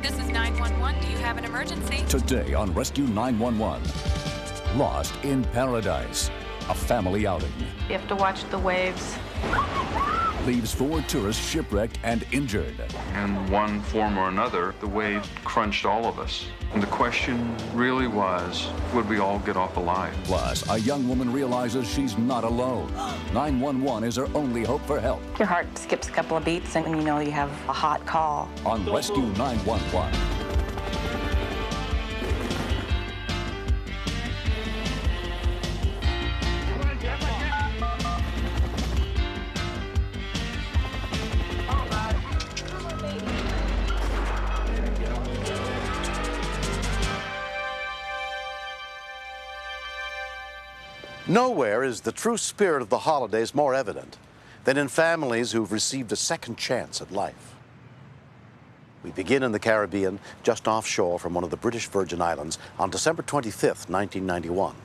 This is 911. Do you have an emergency? Today on Rescue 911, Lost in Paradise, a family outing. You have to watch the waves. Leaves 4 tourists shipwrecked and injured. In one form or another, the wave crunched all of us. And the question really was, would we all get off alive? Plus, a young woman realizes she's not alone. 911 is her only hope for help. Your heart skips a couple of beats and you know you have a hot call. On Rescue 911. Nowhere is the true spirit of the holidays more evident than in families who've received a second chance at life. We begin in the Caribbean, just offshore from one of the British Virgin Islands on December 25th, 1991.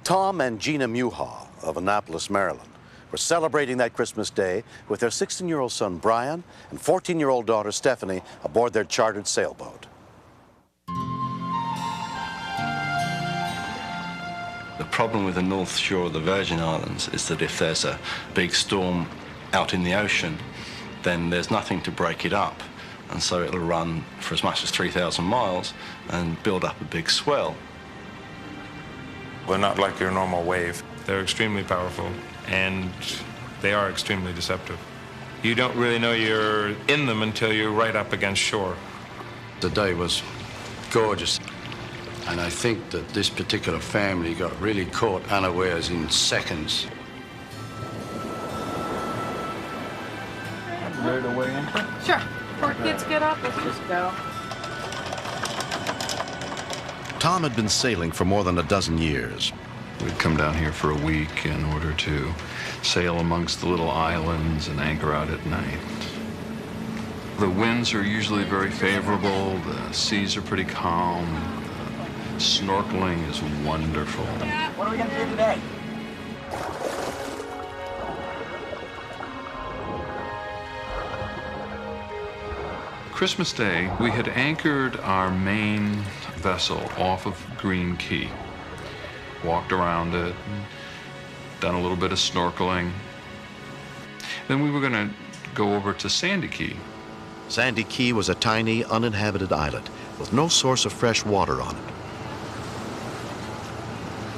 Tom and Gina Muha of Annapolis, Maryland, were celebrating that Christmas day with their 16-year-old son Brian and 14-year-old daughter Stephanie aboard their chartered sailboat. The problem with the north shore of the Virgin Islands is that if there's a big storm out in the ocean, then there's nothing to break it up. And so it'll run for as much as 3,000 miles and build up a big swell. They're not like your normal wave. They're extremely powerful, and they are extremely deceptive. You don't really know you're in them until you're right up against shore. The day was gorgeous. And I think that this particular family got really caught unawares in seconds. Ready to weigh in? Sure. Before kids get up, let's just go. Tom had been sailing for more than a dozen years. We'd come down here for a week in order to sail amongst the little islands and anchor out at night. The winds are usually very favorable, the seas are pretty calm. Snorkeling is wonderful. What are we going to do today? Christmas Day, we had anchored our main vessel off of Green Key. Walked around it, done a little bit of snorkeling. Then we were going to go over to Sandy Key. Sandy Key was a tiny, uninhabited islet with no source of fresh water on it.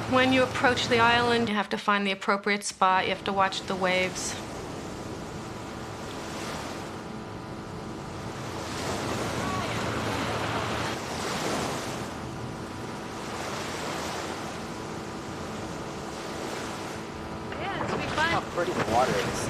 When you approach the island, you have to find the appropriate spot. You have to watch the waves. Yeah, it'll be fun. How pretty the water is.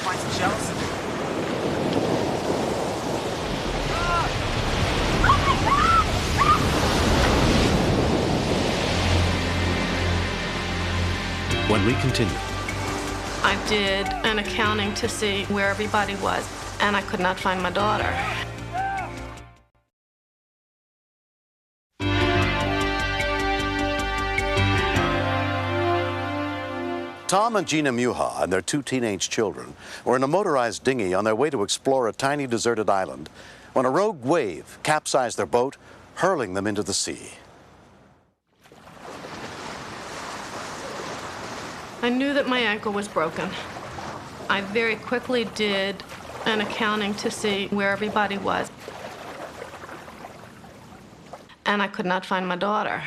Find some shells. When we continue, I did an accounting to see where everybody was, and I could not find my daughter. Tom and Gina Muha and their 2 teenage children were in a motorized dinghy on their way to explore a tiny deserted island when a rogue wave capsized their boat, hurling them into the sea. I knew that my ankle was broken. I very quickly did an accounting to see where everybody was, and I could not find my daughter.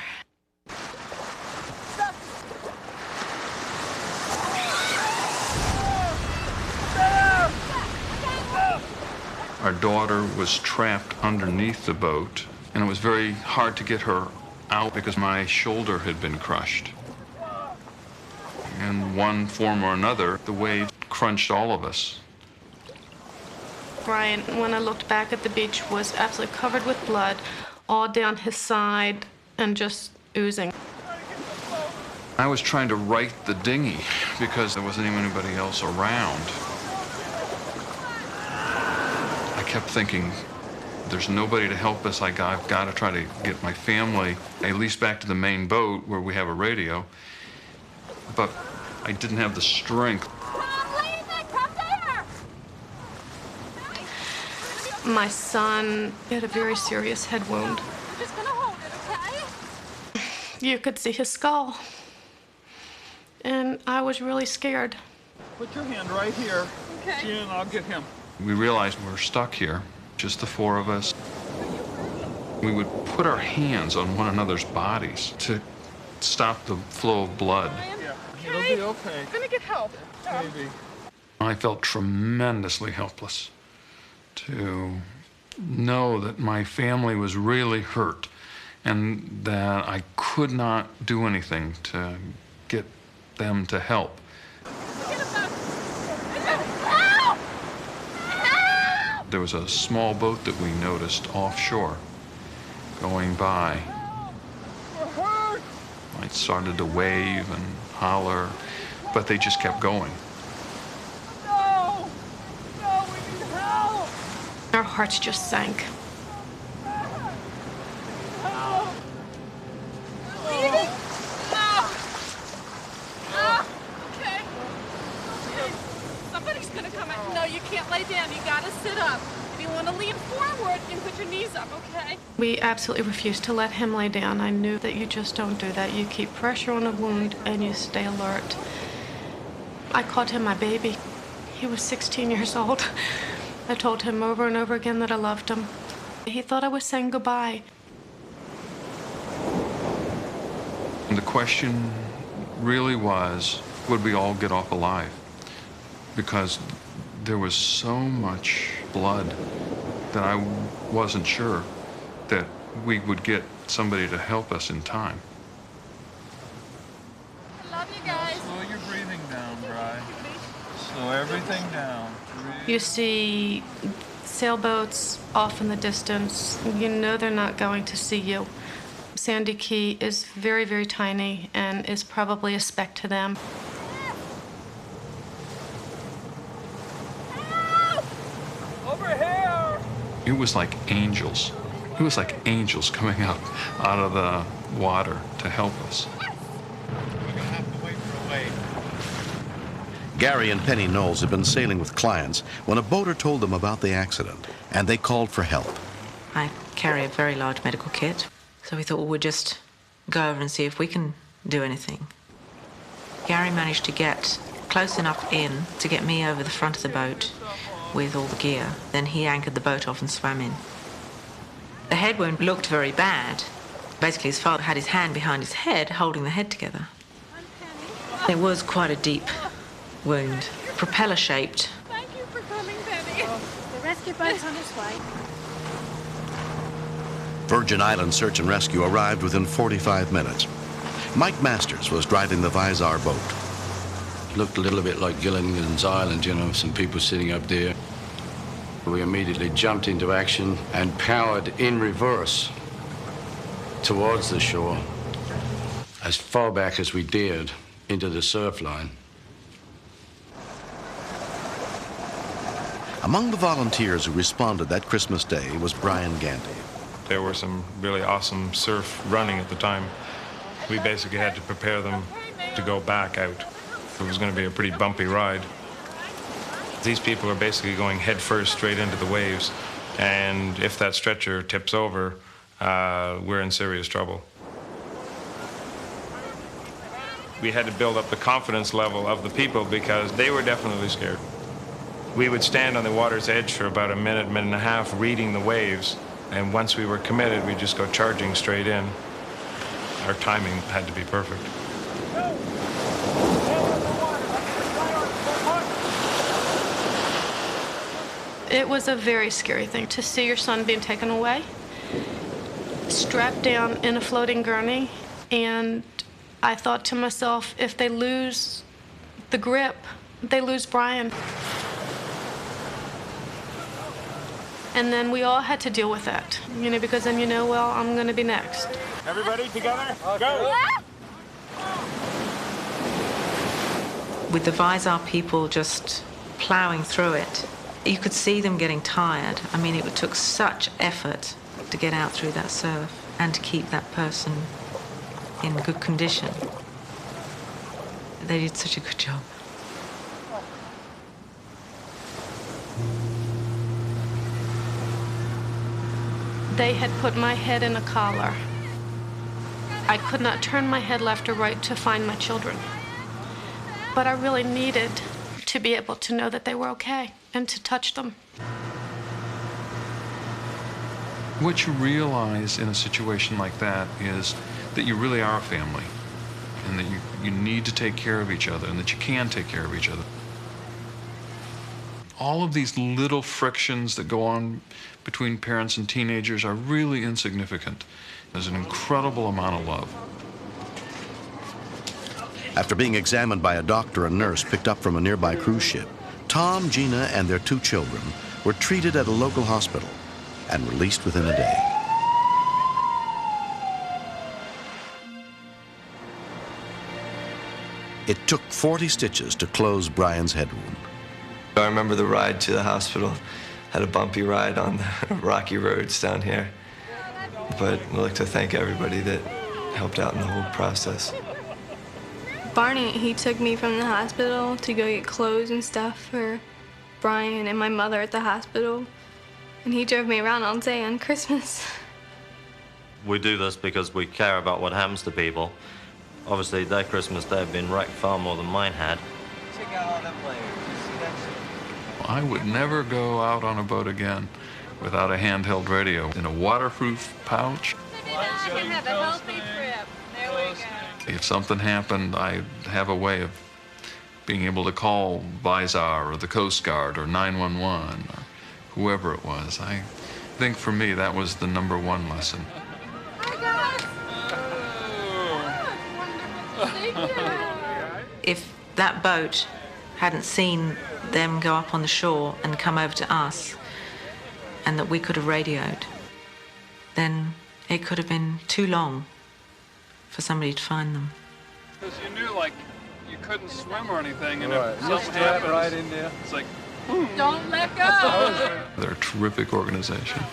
Our daughter was trapped underneath the boat, and it was very hard to get her out because my shoulder had been crushed. In one form or another, the wave crunched all of us. Brian, when I looked back at the beach, was absolutely covered with blood, all down his side and just oozing. I was trying to right the dinghy because there wasn't even anybody else around. I kept thinking, There's nobody to help us. I've got to try to get my family at least back to the main boat where we have a radio. But I didn't have the strength. My son had a very serious head wound. We're just gonna hold it, okay? You could see his skull. And I was really scared. Put your hand right here. Okay. And I'll get him. We realized we're stuck here, just the four of us. We would put our hands on one another's bodies to stop the flow of blood. Yeah, it'll be okay. I'm gonna get help. Maybe. I felt tremendously helpless to know that my family was really hurt and that I could not do anything to get them to help. There was a small boat that we noticed offshore going by. I started to wave and holler, but they just kept going. No! No, we need help! Our hearts just sank. Help! Leaving? Okay. Okay. Somebody's gonna come out. No, you can't lay down. You gotta sit up. If you want to lean forward, you can put your knees up, okay? We absolutely refused to let him lay down. I knew that you just don't do that. You keep pressure on a wound and you stay alert. I called him my baby. He was 16 years old. I told him over and over again that I loved him. He thought I was saying goodbye. And the question really was, would we all get off alive? Because there was so much blood that I wasn't sure that we would get somebody to help us in time. I love you guys. Slow your breathing down, Bri. Slow everything down. You see sailboats off in the distance. You know they're not going to see you. Sandy Key is very, very tiny and is probably a speck to them. Over here! It was like angels. It was like angels coming out of the water to help us. We're gonna have to wait for a wave. Gary and Penny Knowles had been sailing with clients when a boater told them about the accident, and they called for help. I carry a very large medical kit, so we thought, well, we'd just go over and see if we can do anything. Gary managed to get close enough in to get me over the front of the boat with all the gear. Then he anchored the boat off and swam in. The head wound looked very bad. Basically, his father had his hand behind his head, holding the head together. It was quite a deep wound, propeller-shaped. Thank you for coming, Penny. The rescue boat's on its way. Virgin Island Search and Rescue arrived within 45 minutes. Mike Masters was driving the Visar boat. Looked a little bit like Gilligan's Island, you know, some people sitting up there. We immediately jumped into action and powered in reverse towards the shore, as far back as we dared into the surf line. Among the volunteers who responded that Christmas Day was Brian Gandy. There were some really awesome surf running at the time. We basically had to prepare them to go back out. It was going to be a pretty bumpy ride. These people are basically going head first straight into the waves, and if that stretcher tips over, we're in serious trouble. We had to build up the confidence level of the people because they were definitely scared. We would stand on the water's edge for about a minute and a half reading the waves, and once we were committed, we'd just go charging straight in. Our timing had to be perfect. It was a very scary thing to see your son being taken away, strapped down in a floating gurney, and I thought to myself, if they lose the grip, they lose Brian. And then we all had to deal with that, you know, because then you know, well, I'm going to be next. Everybody together? Go! With the Visar people just plowing through it, You could see them getting tired. I mean, it took such effort to get out through that surf and to keep that person in good condition. They did such a good job. They had put my head in a collar. I could not turn my head left or right to find my children. But I really needed to be able to know that they were okay and to touch them. What you realize in a situation like that is that you really are a family, and that you need to take care of each other, and that you can take care of each other. All of these little frictions that go on between parents and teenagers are really insignificant. There's an incredible amount of love. After being examined by a doctor and nurse picked up from a nearby cruise ship, Tom, Gina, and their 2 children were treated at a local hospital and released within a day. It took 40 stitches to close Brian's head wound. I remember the ride to the hospital. Had a bumpy ride on the rocky roads down here. But I'd like to thank everybody that helped out in the whole process. Barney, he took me from the hospital to go get clothes and stuff for Brian and my mother at the hospital. And he drove me around all day on Christmas. We do this because we care about what happens to people. Obviously, their Christmas Day had been wrecked far more than mine had. Check out all them players. You see that shit? I would never go out on a boat again without a handheld radio in a waterproof pouch. Maybe I can have a healthy trip. There we go. If something happened, I have a way of being able to call BVI or the Coast Guard or 911 or whoever it was. I think for me that was the #1 lesson. If that boat hadn't seen them go up on the shore and come over to us, and that we could have radioed, then it could have been too long for somebody to find them. Because you knew, like, you couldn't swim or anything, and Right. if something happens, right in there. it's like, Don't let go. They're a terrific organization.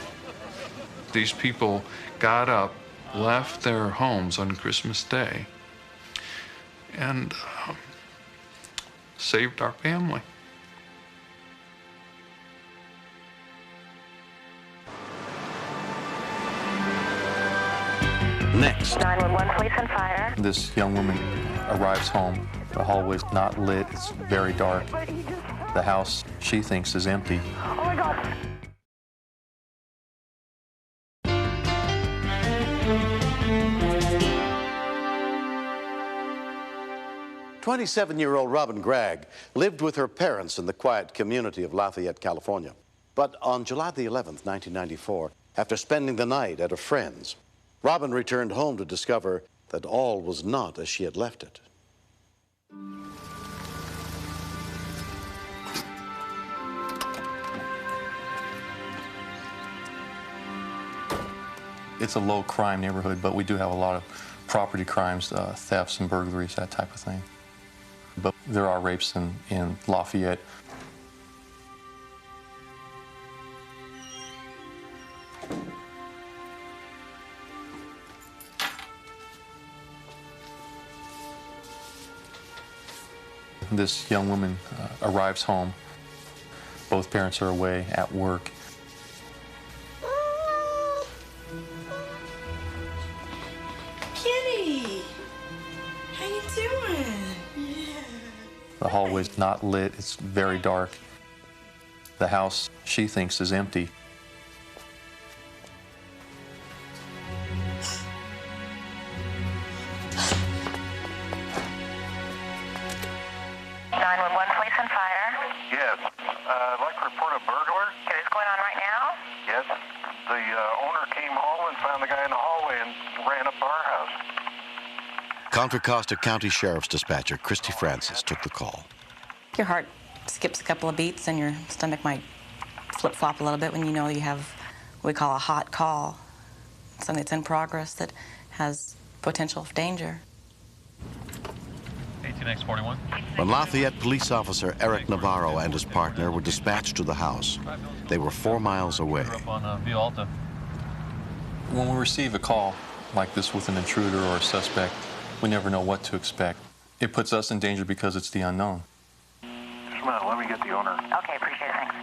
These people got up, left their homes on Christmas Day, and saved our family. Next. 911, police and fire. This young woman arrives home. The hallway's not lit. It's very dark. The house she thinks is empty. Oh my God. "27-year-old Robin Gregg lived with her parents in the quiet community of Lafayette, California. But on July the 11th, 1994, after spending the night at a friend's, Robin returned home to discover that all was not as she had left it. It's a low crime neighborhood, but we do have a lot of property crimes, thefts and burglaries, that type of thing. But there are rapes in Lafayette. This young woman arrives home. Both parents are away at work. Kitty, how you doing? The hallway's not lit. It's very dark. The house she thinks is empty. Yes. I'd like to report a burglar. Okay, what's going on right now? Yes. The owner came home and found the guy in the hallway and ran up to our house. Contra Costa County Sheriff's Dispatcher Christy Francis took the call. Your heart skips a couple of beats and your stomach might flip-flop a little bit when you know you have what we call a hot call, something that's in progress that has potential of danger. 18 Phoenix 41. When Lafayette police officer Eric Navarro and his partner were dispatched to the house, they were 4 miles away. Up on View Alta. When we receive a call like this with an intruder or a suspect, we never know what to expect. It puts us in danger because it's the unknown. Smell, let me get the owner. Okay, appreciate it, thanks.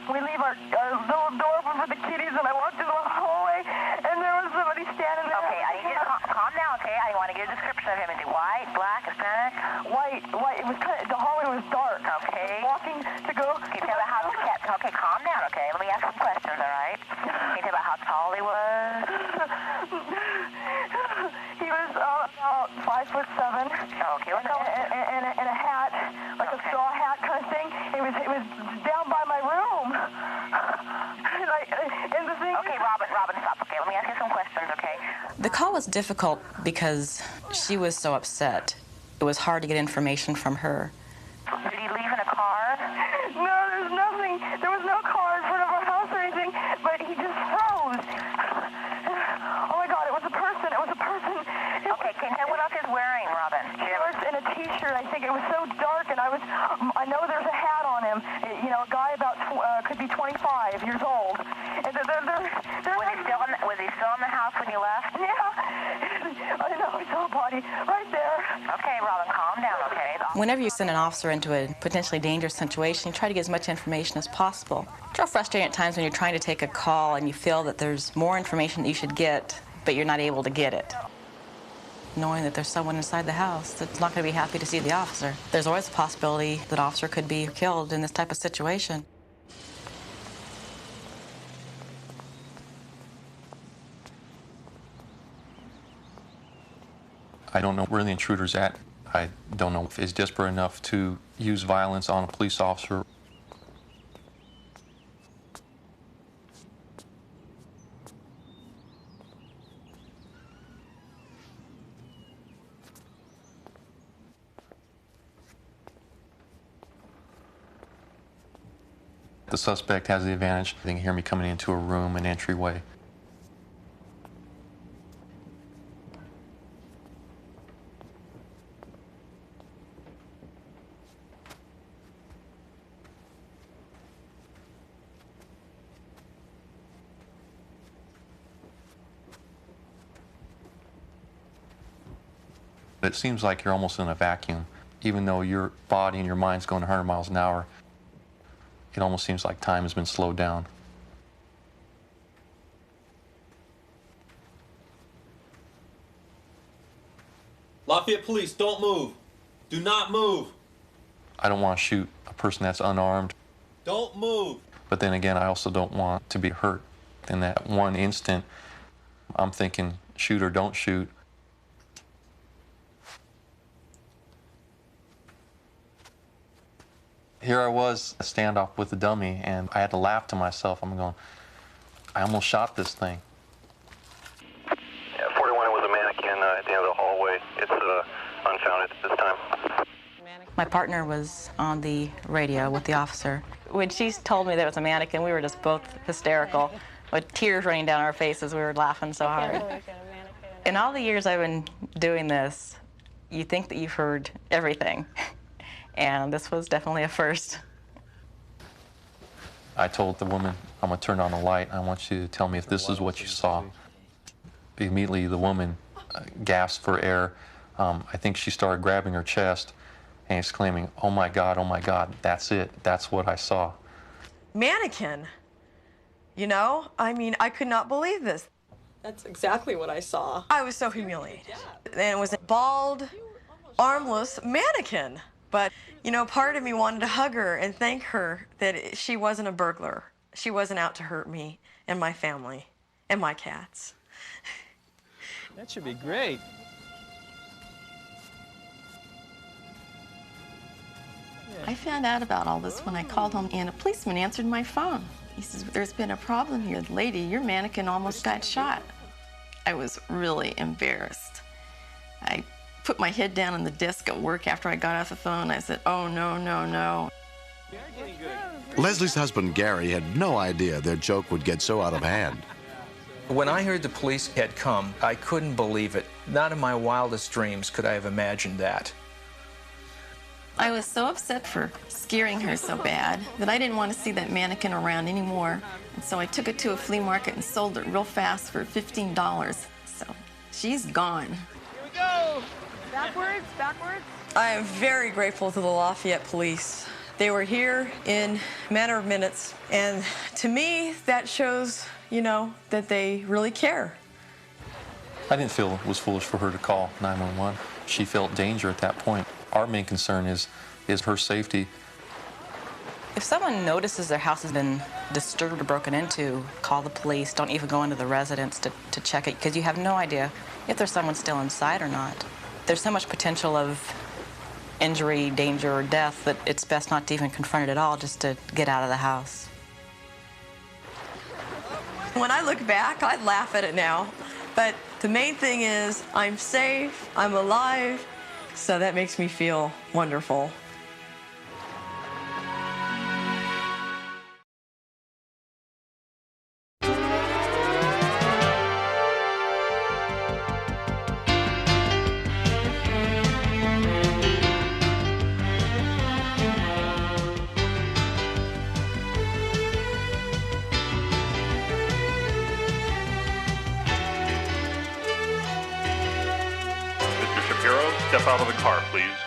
We leave our little door open for the kitties, and I walked into the hallway, and there was somebody standing there. Okay, I need you to calm down, okay? I want to get a description of him. Is he white, black, Hispanic? White. It was the hallway was dark. Okay. Walking to go. Can you tell me how the cat? Okay, calm down, okay? Let me ask some questions, all right? Can you tell me how tall he was? He was about 5'7". Okay, what's up? And a hat, like a straw hat kind of thing. It was down by my room. And the thing. Okay, Robin, stop. Okay, let me ask you some questions, okay? The call was difficult because she was so upset. It was hard to get information from her. Did he leave in a car? No, there's nothing. There was no car in front of our house or anything, but he just froze. Oh my God, it was a person. It was a person. Okay, can you tell what else he's wearing, Robin? Shorts and a T-shirt. I think it was so dark, and I know there's a hat on him. You know, a guy about could be 25 years old. And Was he still in the house when you left? Yeah. I know, I saw a body right there. Okay, Robin, calm down, okay? Whenever you send an officer into a potentially dangerous situation, you try to get as much information as possible. It's real frustrating at times when you're trying to take a call and you feel that there's more information that you should get, but you're not able to get it. Knowing that there's someone inside the house that's not going to be happy to see the officer. There's always a possibility that officer could be killed in this type of situation. I don't know where the intruder's at. I don't know if he's desperate enough to use violence on a police officer. The suspect has the advantage. They can hear me coming into a room, an entryway. It seems like you're almost in a vacuum. Even though your body and your mind's going 100 miles an hour, it almost seems like time has been slowed down. Lafayette Police, don't move. Do not move. I don't want to shoot a person that's unarmed. Don't move. But then again, I also don't want to be hurt. In that one instant, I'm thinking, shoot or don't shoot. Here I was, a standoff with a dummy, and I had to laugh to myself. I'm going, I almost shot this thing. Yeah, 41 was a mannequin at the end of the hallway. It's unfounded at this time. My partner was on the radio with the officer. When she told me there was a mannequin, we were just both hysterical, with tears running down our faces. We were laughing so hard. In all the years I've been doing this, you think that you've heard everything. And this was definitely a first. I told the woman, I'm going to turn on the light. I want you to tell me if this is what you saw. Immediately, the woman gasped for air. I think she started grabbing her chest and exclaiming, oh my God, that's it. That's what I saw. Mannequin. You know, I mean, I could not believe this. That's exactly what I saw. I was so humiliated. And it was a bald, armless mannequin. But, you know, part of me wanted to hug her and thank her that she wasn't a burglar. She wasn't out to hurt me and my family and my cats. That should be great. I found out about all this when I called home and a policeman answered my phone. He says, there's been a problem here. Lady, your mannequin almost got shot. I was really embarrassed. I put my head down on the desk at work after I got off the phone. I said, oh, no, no, no. Leslie's husband, Gary, had no idea their joke would get so out of hand. When I heard the police had come, I couldn't believe it. Not in my wildest dreams could I have imagined that. I was so upset for scaring her so bad that I didn't want to see that mannequin around anymore. And so I took it to a flea market and sold it real fast for $15. So she's gone. Here we go. Backwards, backwards. I am very grateful to the Lafayette police. They were here in a matter of minutes, and to me, that shows, you know, that they really care. I didn't feel it was foolish for her to call 911. She felt danger at that point. Our main concern is her safety. If someone notices their house has been disturbed or broken into, call the police. Don't even go into the residence to check it, because you have no idea if there's someone still inside or not. There's so much potential of injury, danger, or death that it's best not to even confront it at all, just to get out of the house. When I look back, I laugh at it now. But the main thing is I'm safe, I'm alive, so that makes me feel wonderful. Step out of the car, please.